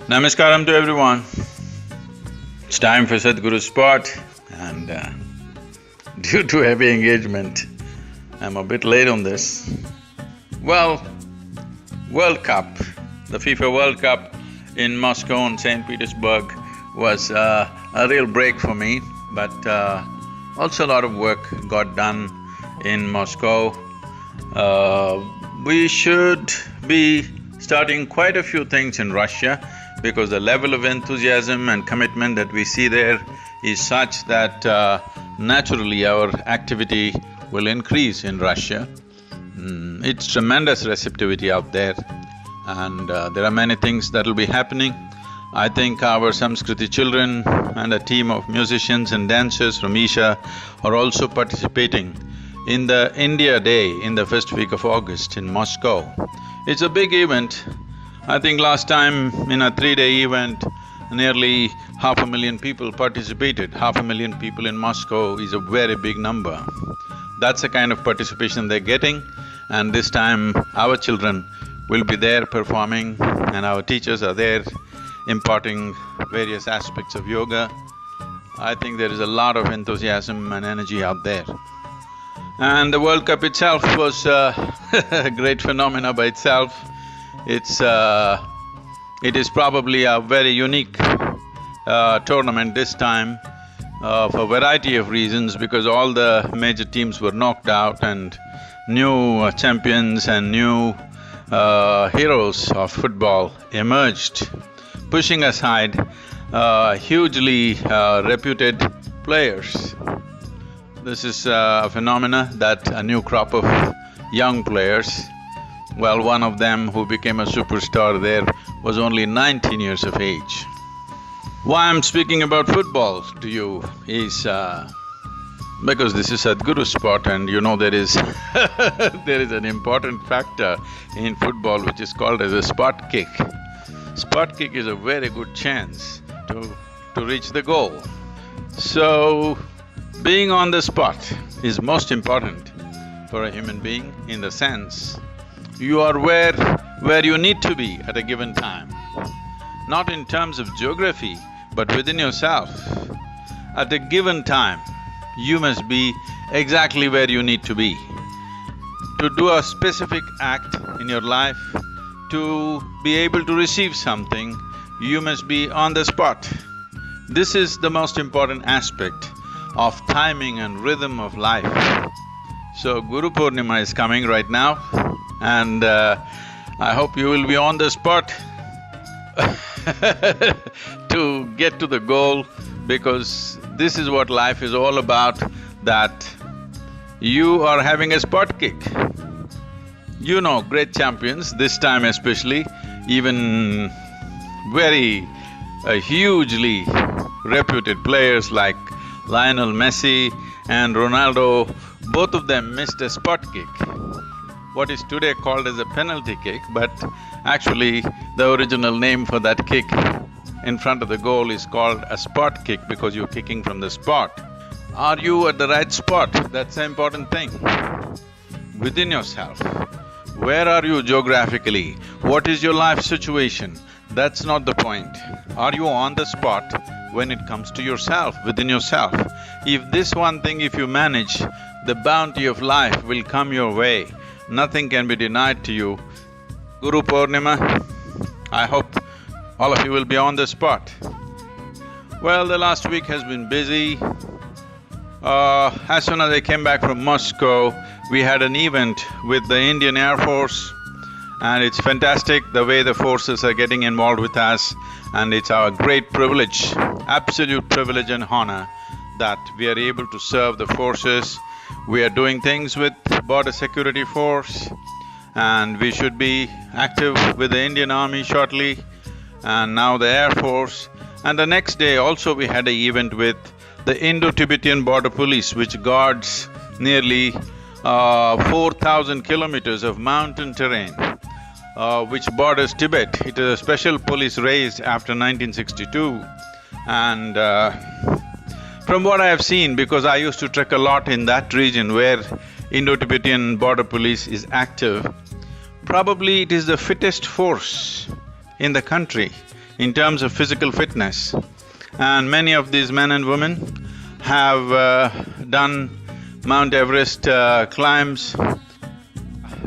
Namaskaram to everyone. It's time for Sadhguru's spot and due to heavy engagement, I'm a bit late on this. Well, World Cup, the FIFA World Cup in Moscow and St. Petersburg was a real break for me, but also a lot of work got done in Moscow. We should be starting quite a few things in Russia because the level of enthusiasm and commitment that we see there is such that naturally our activity will increase in Russia. It's tremendous receptivity out there and there are many things that'll be happening. I think our Samskriti children and a team of musicians and dancers from Isha are also participating in the India Day in the first week of August in Moscow. It's a big event. I think last time in a 3-day event, nearly 500,000 people participated. 500,000 people in Moscow is a very big number. That's the kind of participation they're getting, and this time our children will be there performing and our teachers are there imparting various aspects of yoga. I think there is a lot of enthusiasm and energy out there. And the World Cup itself was a great phenomena by itself. It is probably a very unique tournament this time for a variety of reasons because all the major teams were knocked out and new champions and new heroes of football emerged, pushing aside hugely reputed players. This is a phenomena that a new crop of young players, well, one of them who became a superstar there was only 19 years of age. Why I'm speaking about football to you is because this is Sadhguru's spot and you know there is there is an important factor in football which is called as a spot kick. Spot kick is a very good chance to reach the goal. So, being on the spot is most important for a human being in the sense you are where you need to be at a given time. Not in terms of geography, but within yourself. At a given time, you must be exactly where you need to be. To do a specific act in your life, to be able to receive something, you must be on the spot. This is the most important aspect of timing and rhythm of life. So Guru Purnima is coming right now and I hope you will be on the spot to get to the goal because this is what life is all about, that you are having a spot kick. You know, great champions, this time especially, even very hugely reputed players like Lionel Messi and Ronaldo, both of them missed a spot kick. What is today called as a penalty kick, but actually the original name for that kick in front of the goal is called a spot kick because you're kicking from the spot. Are you at the right spot? That's the important thing. Within yourself. Where are you geographically? What is your life situation? That's not the point. Are you on the spot when it comes to yourself, within yourself? If this one thing, if you manage, the bounty of life will come your way. Nothing can be denied to you. Guru Purnima, I hope all of you will be on the spot. Well, the last week has been busy. As soon as I came back from Moscow, we had an event with the Indian Air Force and it's fantastic the way the forces are getting involved with us and it's our great privilege, absolute privilege and honor that we are able to serve the forces. We are doing things with Border Security Force and we should be active with the Indian Army shortly and now the Air Force. And the next day also we had an event with the Indo-Tibetan Border Police which guards nearly 4,000 kilometers of mountain terrain which borders Tibet. It is a special police raised after 1962 and from what I have seen, because I used to trek a lot in that region where Indo-Tibetan Border Police is active, probably it is the fittest force in the country. in terms of physical fitness. And many of these men and women have done Mount Everest climbs.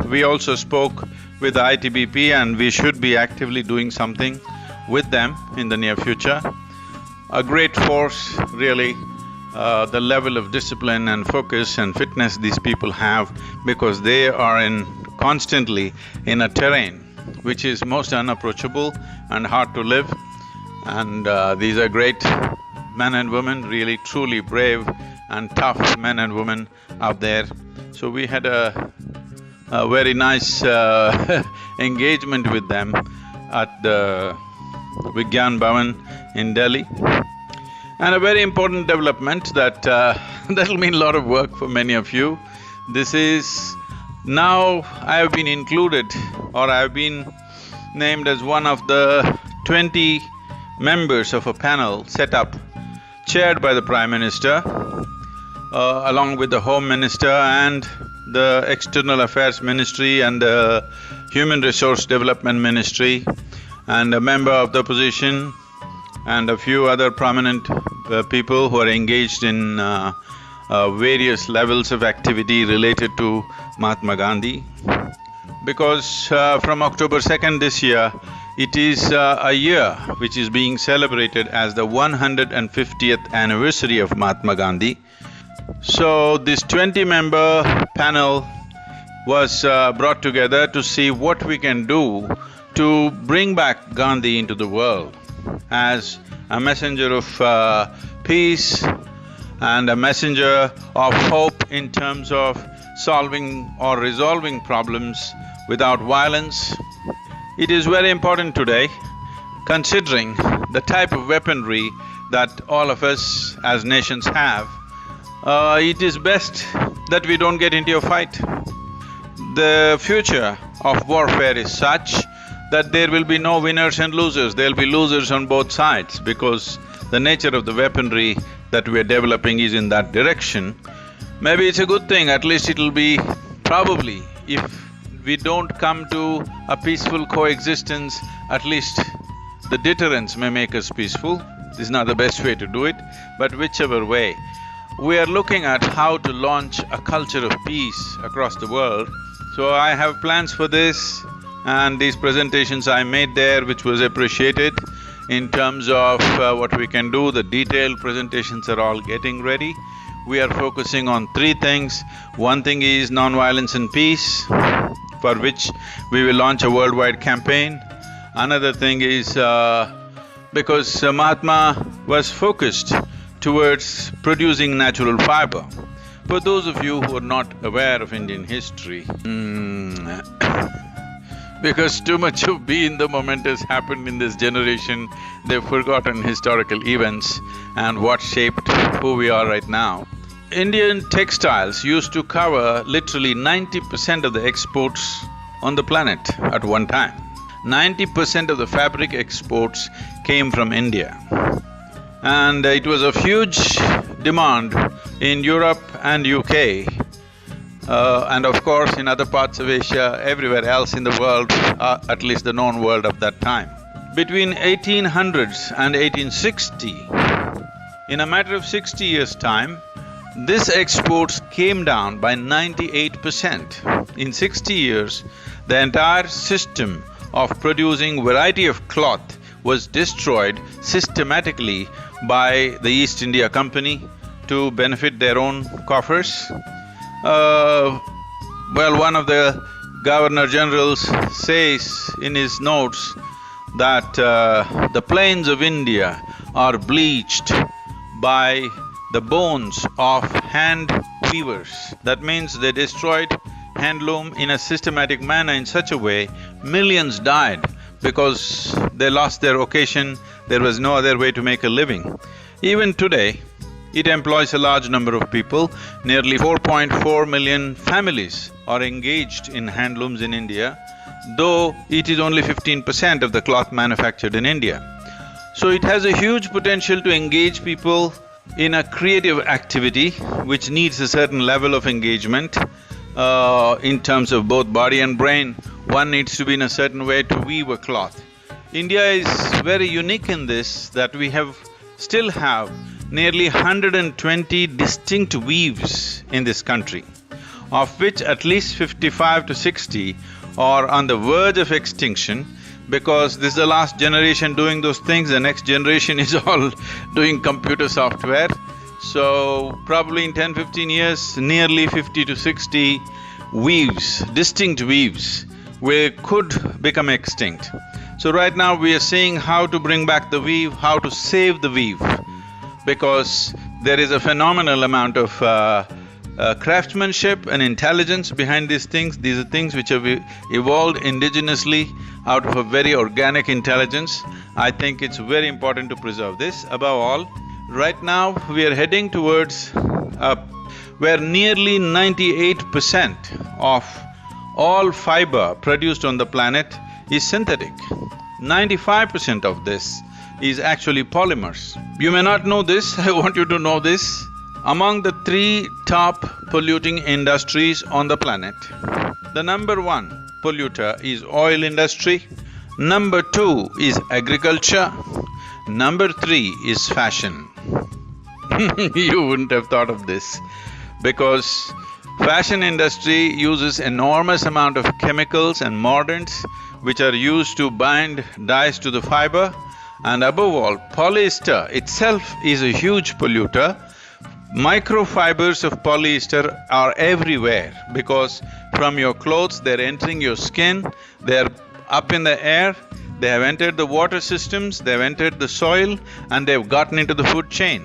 We also spoke with the ITBP, and we should be actively doing something with them in the near future. A great force, really, the level of discipline and focus and fitness these people have, because they are constantly in a terrain which is most unapproachable and hard to live. And these are great men and women, really truly brave and tough men and women out there. So we had a very nice engagement with them at the Vigyan Bhavan in Delhi. And a very important development that that'll mean a lot of work for many of you. This is… now I have been included, or I have been named as one of the 20 members of a panel set up, chaired by the Prime Minister, along with the Home Minister and the External Affairs Ministry and the Human Resource Development Ministry, and a member of the opposition and a few other prominent people who are engaged in various levels of activity related to Mahatma Gandhi. Because from October 2nd this year, it is a year which is being celebrated as the 150th anniversary of Mahatma Gandhi. So this 20-member panel was brought together to see what we can do to bring back Gandhi into the world as a messenger of peace and a messenger of hope in terms of solving or resolving problems without violence. It is very important today, considering the type of weaponry that all of us as nations have. It is best that we don't get into a fight. The future of warfare is such that there will be no winners and losers, there'll be losers on both sides, because the nature of the weaponry that we're developing is in that direction. Maybe it's a good thing, at least it'll be… probably, if we don't come to a peaceful coexistence, at least the deterrence may make us peaceful. This is not the best way to do it, but whichever way, we are looking at how to launch a culture of peace across the world. So I have plans for this, and these presentations I made there, which was appreciated in terms of what we can do. The detailed presentations are all getting ready. We are focusing on three things. One thing is non-violence and peace, for which we will launch a worldwide campaign. Another thing is because Mahatma was focused towards producing natural fiber. For those of you who are not aware of Indian history, because too much of be in the moment has happened in this generation, they've forgotten historical events and what shaped who we are right now. Indian textiles used to cover literally 90% of the exports on the planet at one time. 90% of the fabric exports came from India. And it was of huge demand in Europe and UK, and of course in other parts of Asia, everywhere else in the world, at least the known world of that time. Between 1800s and 1860, in a matter of 60 years' time, this exports came down by 98%. In 60 years, the entire system of producing variety of cloth was destroyed systematically by the East India Company to benefit their own coffers. Well, one of the Governor-Generals says in his notes that the plains of India are bleached by the bones of hand weavers. That means they destroyed handloom in a systematic manner in such a way, millions died because they lost their occasion, there was no other way to make a living. Even today, it employs a large number of people. Nearly 4.4 million families are engaged in handlooms in India, though it is only 15% of the cloth manufactured in India. So it has a huge potential to engage people in a creative activity which needs a certain level of engagement in terms of both body and brain. One needs to be in a certain way to weave a cloth. India is very unique in this, that we still have nearly 120 distinct weaves in this country, of which at least 55 to 60 are on the verge of extinction, because this is the last generation doing those things, the next generation is all doing computer software. So probably in 10-15 years, nearly 50 to 60 weaves, distinct weaves, could become extinct. So right now we are seeing how to bring back the weave, how to save the weave, because there is a phenomenal amount of craftsmanship and intelligence behind these things. These are things which have evolved indigenously out of a very organic intelligence. I think it's very important to preserve this. Above all, right now we are heading towards where nearly 98% of all fiber produced on the planet is synthetic. 95% of this is actually polymers. You may not know this, I want you to know this. Among the 3 top polluting industries on the planet, the number 1 polluter is oil industry, number 2 is agriculture, number 3 is fashion. You wouldn't have thought of this, because fashion industry uses enormous amount of chemicals and mordants which are used to bind dyes to the fiber, and above all, polyester itself is a huge polluter. Microfibers of polyester are everywhere, because from your clothes they're entering your skin, they're up in the air, they have entered the water systems, they've entered the soil, and they've gotten into the food chain.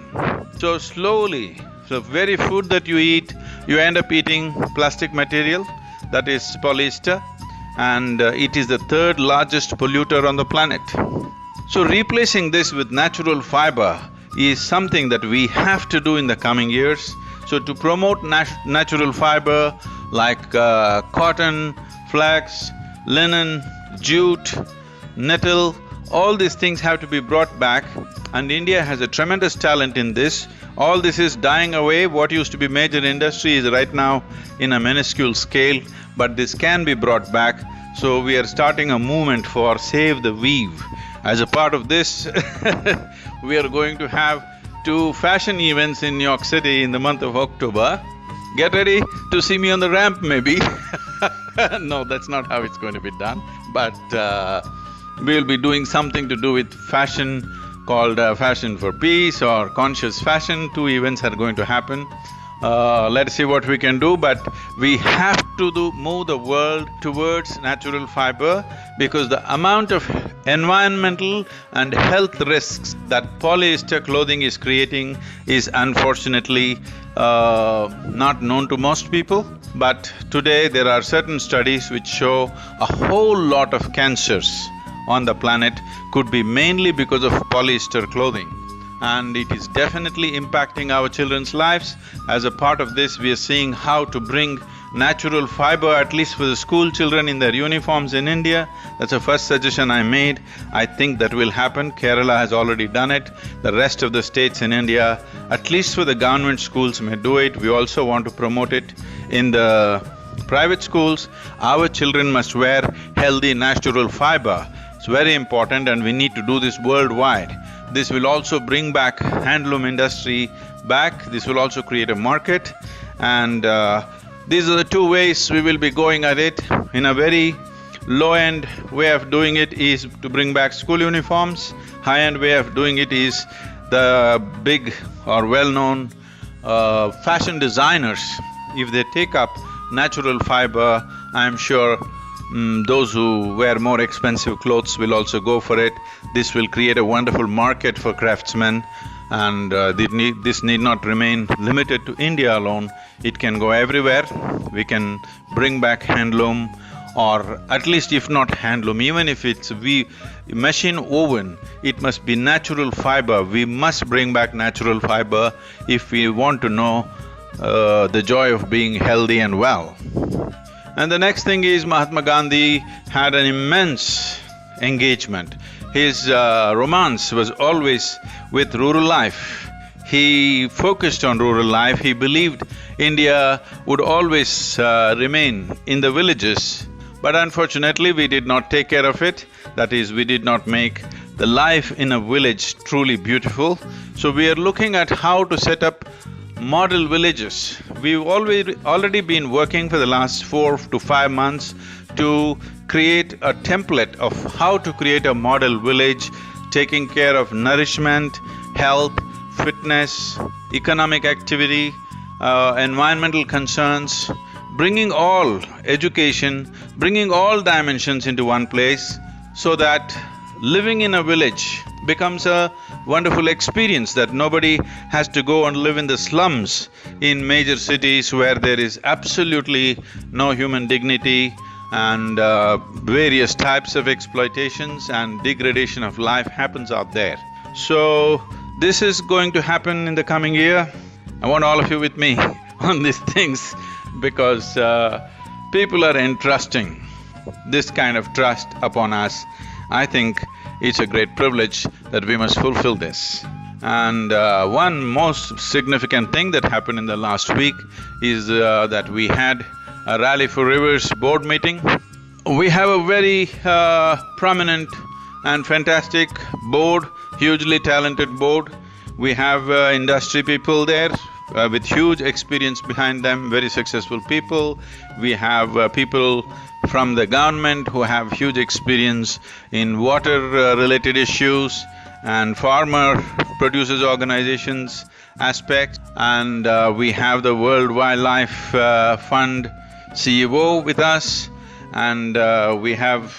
So slowly, the very food that you eat, you end up eating plastic material, that is polyester, and it is the 3rd largest polluter on the planet. So replacing this with natural fiber is something that we have to do in the coming years. So to promote natural fiber like cotton, flax, linen, jute, nettle, all these things have to be brought back, and India has a tremendous talent in this. All this is dying away. What used to be major industry is right now in a minuscule scale, but this can be brought back. So we are starting a movement for Save the Weave. As a part of this, we are going to have 2 fashion events in New York City in the month of October. Get ready to see me on the ramp maybe. No, that's not how it's going to be done, but we'll be doing something to do with fashion called Fashion for Peace or Conscious Fashion. 2 events are going to happen. Let's see what we can do, but we have to move the world towards natural fiber, because the amount of environmental and health risks that polyester clothing is creating is unfortunately not known to most people. But today there are certain studies which show a whole lot of cancers on the planet could be mainly because of polyester clothing. And it is definitely impacting our children's lives. As a part of this, we are seeing how to bring natural fiber, at least for the school children in their uniforms in India. That's the first suggestion I made. I think that will happen. Kerala has already done it. The rest of the states in India, at least for the government schools, may do it. We also want to promote it in the private schools. Our children must wear healthy natural fiber. It's very important, and we need to do this worldwide. This will also bring back handloom industry back, this will also create a market, and these are the 2 ways we will be going at it. In a very low-end way of doing it is to bring back school uniforms. High-end way of doing it is the big or well-known fashion designers. If they take up natural fiber, I'm sure those who wear more expensive clothes will also go for it. This will create a wonderful market for craftsmen, and this need not remain limited to India alone. It can go everywhere. We can bring back handloom, or at least if not handloom, even if it's machine woven, it must be natural fiber. We must bring back natural fiber if we want to know the joy of being healthy and well. And the next thing is, Mahatma Gandhi had an immense engagement. His romance was always with rural life. He focused on rural life. He believed India would always remain in the villages, but unfortunately we did not take care of it. That is, we did not make the life in a village truly beautiful. So we are looking at how to set up model villages. We've already been working for the last 4 to 5 months to create a template of how to create a model village, taking care of nourishment, health, fitness, economic activity, environmental concerns, bringing all education, bringing all dimensions into one place so that living in a village becomes a wonderful experience, that nobody has to go and live in the slums in major cities where there is absolutely no human dignity and various types of exploitations and degradation of life happens out there. So, this is going to happen in the coming year. I want all of you with me on these things because people are entrusting this kind of trust upon us. I think it's a great privilege that we must fulfill this. And one most significant thing that happened in the last week is that we had a Rally for Rivers board meeting. We have a very prominent and fantastic board, hugely talented board. We have industry people there with huge experience behind them, very successful people. We have people from the government who have huge experience in water-related issues and farmer producers organizations aspects. And we have the World Wildlife Fund CEO with us, and we have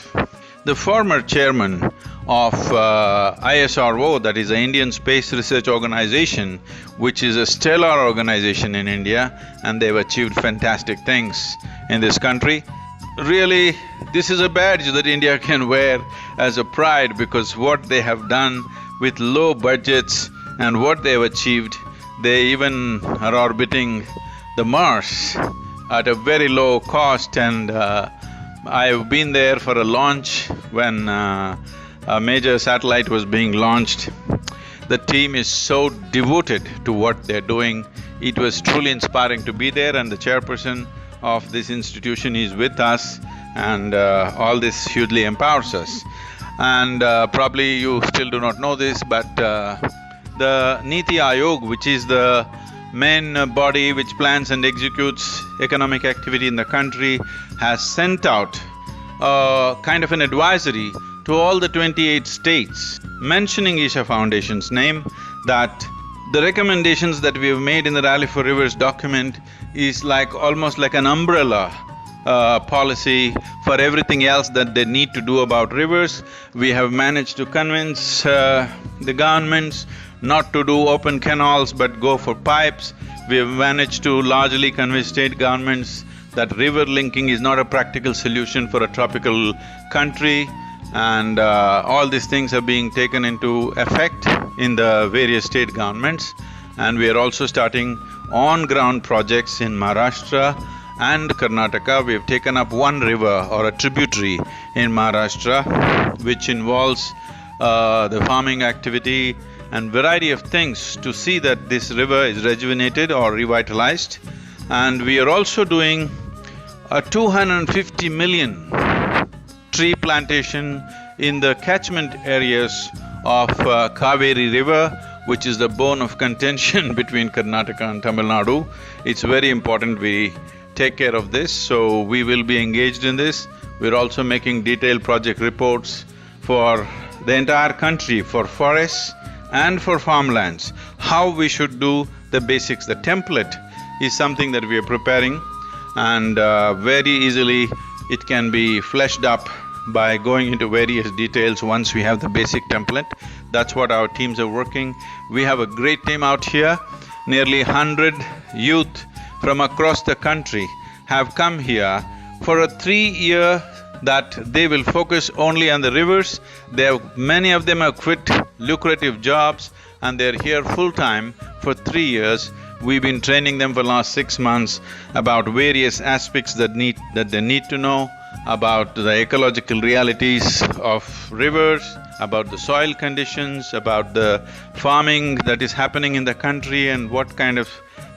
the former chairman of ISRO, that is the Indian Space Research Organization, which is a stellar organization in India, and they've achieved fantastic things in this country. Really, this is a badge that India can wear as a pride, because what they have done with low budgets and what they've achieved, they even are orbiting the Mars at a very low cost. And I've been there for a launch when a major satellite was being launched. The team is so devoted to what they're doing. It was truly inspiring to be there, and the chairperson of this institution is with us, and all this hugely empowers us. And probably you still do not know this, but the Niti Aayog, which is the main body which plans and executes economic activity in the country, has sent out kind of an advisory to all the 28 states, mentioning Isha Foundation's name, that the recommendations that we have made in the Rally for Rivers document is like almost like an umbrella policy for everything else that they need to do about rivers. We have managed to convince the governments not to do open canals but go for pipes. We have managed to largely convince state governments that river linking is not a practical solution for a tropical country, and all these things are being taken into effect in the various state governments. And we are also starting on-ground projects in Maharashtra and Karnataka. We have taken up one river or a tributary in Maharashtra which involves the farming activity and variety of things to see that this river is rejuvenated or revitalized. And we are also doing a 250 million tree plantation in the catchment areas of Kaveri River, which is the bone of contention between Karnataka and Tamil Nadu. It's very important we take care of this, so we will be engaged in this. We're also making detailed project reports for the entire country, for forests and for farmlands, how we should do the basics. The template is something that we are preparing, and very easily it can be fleshed up by going into various details once we have the basic template. That's what our teams are working. We have a great team out here. Nearly 100 youth from across the country have come here for a 3-year that they will focus only on the rivers. Many of them have quit lucrative jobs and they're here full-time for 3 years. We've been training them for the last 6 months about various aspects that they need to know, about the ecological realities of rivers, about the soil conditions, about the farming that is happening in the country and what kind of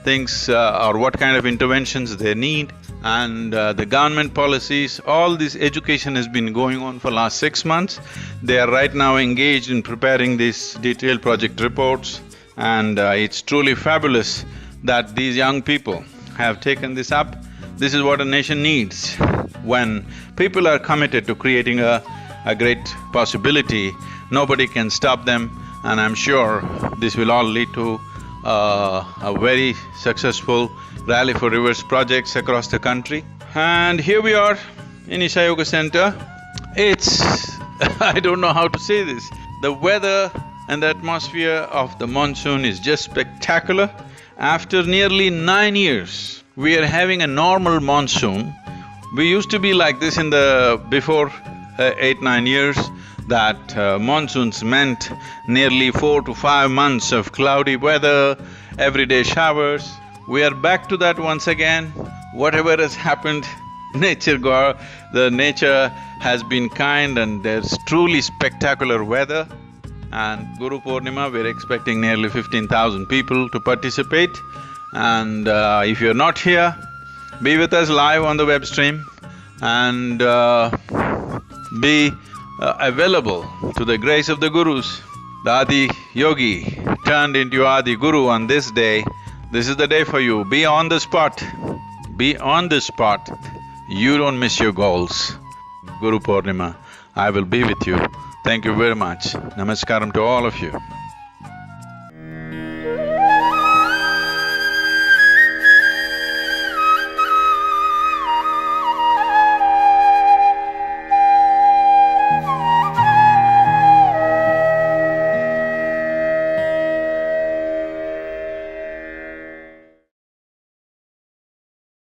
things or what kind of interventions they need. and the government policies, all this education has been going on for last 6 months. They are right now engaged in preparing these detailed project reports, and it's truly fabulous that these young people have taken this up. This is what a nation needs. When people are committed to creating a great possibility, nobody can stop them, and I'm sure this will all lead to a very successful Rally for Rivers projects across the country. And here we are in Isha Yoga Center. It's… I don't know how to say this. The weather and the atmosphere of the monsoon is just spectacular. After nearly 9 years, we are having a normal monsoon. We used to be like this in the… before 8-9 years, that monsoons meant nearly 4 to 5 months of cloudy weather, everyday showers. We are back to that once again. Whatever has happened, the nature has been kind, and there's truly spectacular weather. And Guru Purnima, we're expecting nearly 15,000 people to participate. And if you're not here, be with us live on the web stream and be available to the grace of the Gurus. The Adi Yogi turned into Adi Guru on this day. This is the day for you. Be on the spot. Be on the spot. You don't miss your goals. Guru Purnima, I will be with you. Thank you very much. Namaskaram to all of you.